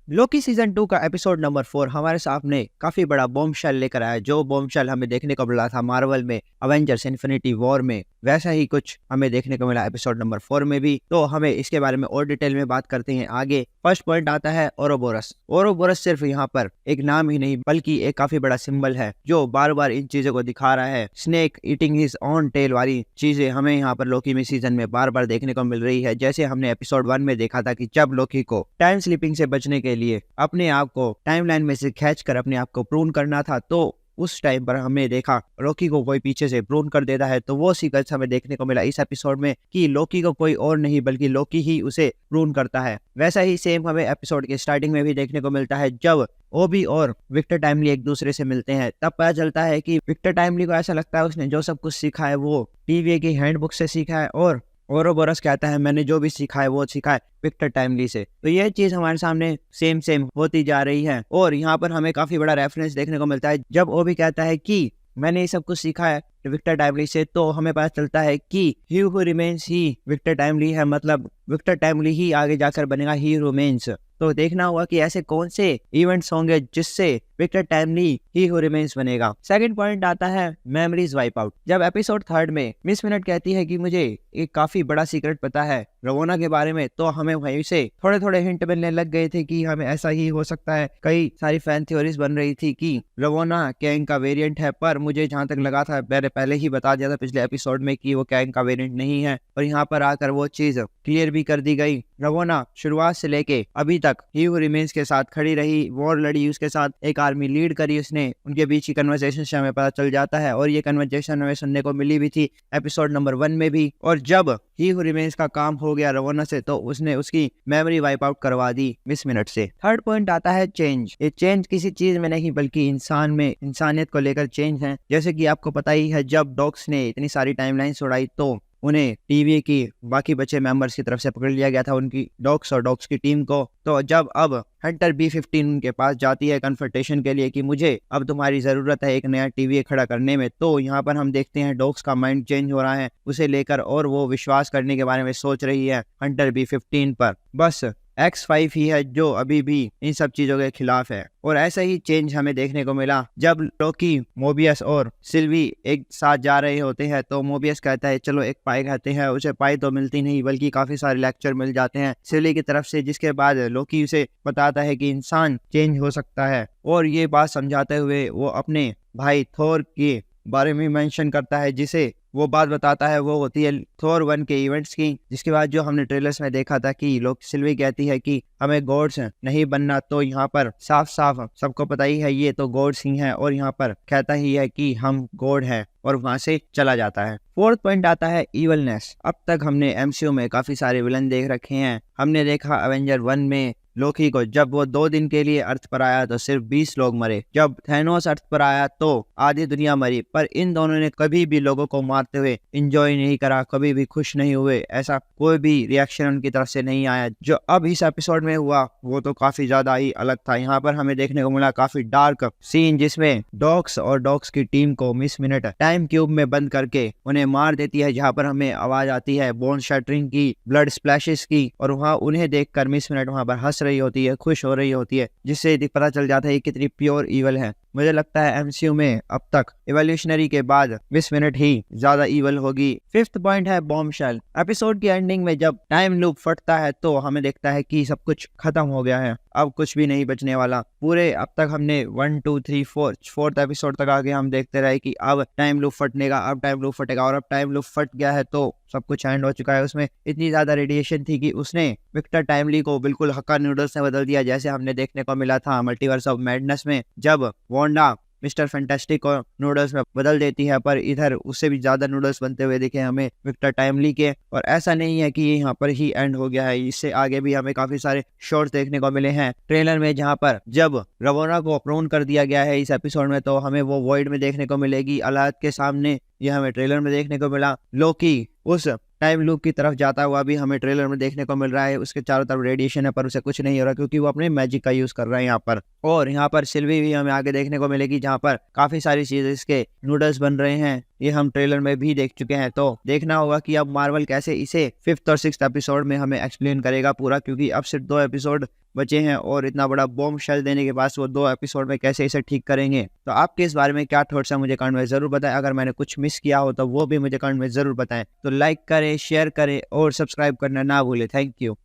Loki season 2 का episode number 4 हमारे सामने काफी बड़ा बॉम्बशेल लेकर आया। जो बॉम्बशेल हमें देखने को मिला था मार्वल में अवेंजर्स इन्फिनिटी वॉर में, वैसा ही कुछ हमें देखने को मिला एपिसोड नंबर 4 में भी। तो हमें इसके बारे में और डिटेल में बात करते हैं आगे। फर्स्ट पॉइंट आता है ओरोबोरस। ओरोबोरस सिर्फ यहाँ पर एक नाम ही नहीं बल्कि एक काफी बड़ा सिंबल है जो बार बार इन चीजों को दिखा रहा है। Snake eating his own tail वाली चीजें हमें यहाँ पर लोकी में सीजन में बार बार देखने को मिल रही है। जैसे हमने एपिसोड 1 में देखा था कि जब लोकी को टाइम स्लिपिंग से बचने के लिए अपने आप को टाइमलाइन में से खींचकर अपने आप को प्रून करना था, तो उस टाइम पर हमने देखा लोकी को कोई पीछे से प्रून कर देता है। तो वो सीक्वेंस हमें देखने को मिला इस एपिसोड में कि लोकी को कोई और नहीं बल्कि लोकी ही उसे प्रून करता है। वैसा ही सेम हमें एपिसोड के स्टार्टिंग में भी देखने को मिलता है। जब ओबी और विक्टर टाइमली एक दूसरे से मिलते हैं तब पता चलता है कि विक्टर टाइमली को ऐसा लगता है उसने जो सब कुछ सीखा है वो टीवीए की हैंडबुक से सीखा है, और ओरोबोरस कहता है मैंने जो भी सीखा है वो सीखा है विक्टर टाइमली से। तो ये चीज हमारे सामने सेम होती जा रही है। और यहाँ पर हमें काफी बड़ा रेफरेंस देखने को मिलता है। जब ओबी कहता है कि मैंने ये सब कुछ सीखा है विक्टर टाइमली से, तो हमें पता चलता है कि ही हू रिमेन्स ही विक्टर टाइमली है, मतलब विक्टर टाइमली ही आगे जाकर बनेगा ही रिमेन्स। तो देखना होगा कि ऐसे कौन से इवेंट्स होंगे जिससे विक्टर टाइमली ही हू रिमेन्स बनेगा। सेकंड पॉइंट आता है मेमोरीज वाइप आउट। जब एपिसोड 3 में मिस मिनट कहती है कि मुझे एक काफी बड़ा सीक्रेट पता है रवोना के बारे में, तो हमें वहीं से थोड़े थोड़े हिंट मिलने लग गए थे कि हमें ऐसा ही हो सकता है। कई सारी फैन थ्योरीज बन रही थी कि रवोना कैंग का वेरिएंट है, पर मुझे जहां तक लगा था मैंने पहले ही बता दिया था पिछले एपिसोड में कि वो कैंग का वेरिएंट नहीं है। और यहाँ पर आकर वो चीज क्लियर भी कर दी गई। रवोना शुरुआत से लेके अभी तक ही हू रिमेन्स के साथ खड़ी रही, वॉर लड़ी, उसके साथ एक आर्मी लीड करी उसने। उनके बीच की कन्वर्सेशन से हमें पता चल जाता है, और ये कन्वर्सेशन हमें सुनने को मिली भी थी एपिसोड नंबर 1 में भी। और जब ही हू रिमेन्स का काम हो गया रवोना से, तो उसने उसकी मेमोरी वाइप आउट करवा दी मिस मिनट से। थर्ड पॉइंट आता है चेंज। ये चेंज किसी चीज में नहीं बल्कि इंसान में, इंसानियत को लेकर चेंज है। जैसे कि आपको पता ही है जब डॉक्स ने इतनी सारी टाइमलाइंस उड़ाई तो उन्हें टीवी की बाकी बचे मेंबर्स की तरफ से पकड़ लिया गया था, उनकी डॉग्स और डॉग्स की टीम को। तो जब अब हंटर B-15 उनके पास जाती है कन्फर्टेशन के लिए कि मुझे अब तुम्हारी जरूरत है एक नया टीवी खड़ा करने में, तो यहाँ पर हम देखते हैं डॉग्स का माइंड चेंज हो रहा है उसे लेकर, और वो विश्वास करने के बारे में सोच रही है हंटर B-15 पर। बस X5 ही है जो अभी भी इन सब चीजों के खिलाफ है। और ऐसा ही चेंज हमें देखने को मिला जब लोकी, मोबियस और सिल्वी एक साथ जा रहे होते हैं। तो मोबियस कहता है चलो एक पाई खाते हैं। उसे पाई तो मिलती नहीं बल्कि काफी सारे लेक्चर मिल जाते हैं सिल्वी की तरफ से, जिसके बाद लोकी उसे बताता है कि इंसान चेंज हो सकता है। और ये बात समझाते हुए वो अपने भाई थोर के बारे में मेंशन करता है, जिसे वो बात बताता है वो होती है थोर 1 के इवेंट्स की। जिसके बाद जो हमने ट्रेलर्स में देखा था कि लोग सिल्वी कहती है कि हमें गॉड्स नहीं बनना, तो यहाँ पर साफ साफ सबको पता ही है ये तो गॉड्स ही हैं, और यहाँ पर कहता ही है कि हम गॉड हैं, और वहां से चला जाता है। फोर्थ पॉइंट आता है इवलनेस। अब तक हमने MCU में काफी सारे विलन देख रखे हैं। हमने देखा अवेंजर 1 में लोकी को जब वो 2 दिन के लिए अर्थ पर आया तो सिर्फ 20 लोग मरे। जब थैनोस अर्थ पर आया तो आधी दुनिया मरी। पर इन दोनों ने कभी भी लोगों को मारते हुए एंजॉय नहीं करा, कभी भी खुश नहीं हुए, ऐसा कोई भी रिएक्शन उनकी तरफ से नहीं आया। जो अब इस एपिसोड में हुआ वो तो काफी ज्यादा ही अलग था। यहाँ पर हमें देखने को मिला काफी डार्क सीन, जिसमें डॉग्स और डॉग्स की टीम को मिस मिनट टाइम क्यूब में बंद करके उन्हें मार देती है, जहाँ पर हमें आवाज आती है बोन शटरिंग की, ब्लड स्प्लैशेस की, और वहाँ उन्हें देखकर मिस मिनट वहाँ पर हंस रही होती है, खुश हो रही होती है, जिससे पता चल जाता है कितनी प्योर ईवल है। मुझे लगता है MCU में अब तक इवोल्यूशनरी के बाद मिस मिनट ही ज्यादा ईवल होगी। फिफ्थ पॉइंट है बॉम्बशेल। एपिसोड की एंडिंग में जब टाइम लूप फटता है तो हमें देखता है कि सब कुछ खत्म हो गया है, अब कुछ भी नहीं बचने वाला। पूरे अब तक हमने 1 2 3 4 4th एपिसोड तक आगे हम देखते रहे कि अब टाइम लूप फटने का, अब टाइम लूप फटेगा, और अब टाइम लूप फट गया है तो सब कुछ एंड हो चुका है। उसमें इतनी ज्यादा रेडिएशन थी कि उसने विक्टर टाइमली को बिल्कुल हक्का नूडल्स में बदल दिया, जैसे हमने देखने को मिला था मल्टीवर्स ऑफ मैडनेस में जब वांडा मिस्टर फैंटास्टिक को नूडल्स में बदल देती है। पर इधर उससे भी ज्यादा नूडल्स बनते हुए दिखे हमें विक्टर टाइमली के। और ऐसा नहीं है कि ये यहाँ पर ही एंड हो गया है, इससे आगे भी हमें काफी सारे शॉट्स देखने को मिले हैं ट्रेलर में, जहाँ पर जब रवोना को प्रोन कर दिया गया है इस एपिसोड में, तो हमें वो वॉइड में देखने को मिलेगी अलाद के सामने। यह हमें ट्रेलर में देखने को मिला। लोकी उस टाइम लूप की तरफ जाता हुआ भी हमें ट्रेलर में देखने को मिल रहा है। उसके चारों तरफ रेडिएशन है पर उसे कुछ नहीं हो रहा क्योंकि वो अपने मैजिक का यूज कर रहा है यहाँ पर। और यहाँ पर सिल्वी भी हमें आगे देखने को मिलेगी, जहाँ पर काफी सारी चीजें इसके नूडल्स बन रहे हैं। ये हम ट्रेलर में भी देख चुके हैं। तो देखना होगा कि अब मार्वल कैसे इसे 5th और 6th एपिसोड में हमें एक्सप्लेन करेगा पूरा, क्योंकि अब सिर्फ 2 एपिसोड बचे हैं और इतना बड़ा बॉम्ब शेल देने के बाद वो 2 एपिसोड में कैसे इसे ठीक करेंगे। तो आपके इस बारे में क्या थॉट्स हैं मुझे कमेंट में जरूर बताएं। अगर मैंने कुछ मिस किया हो तो वो भी मुझे कमेंट में जरूर बताएं। तो लाइक करें, शेयर करें और सब्सक्राइब करना ना भूलें। Thank you.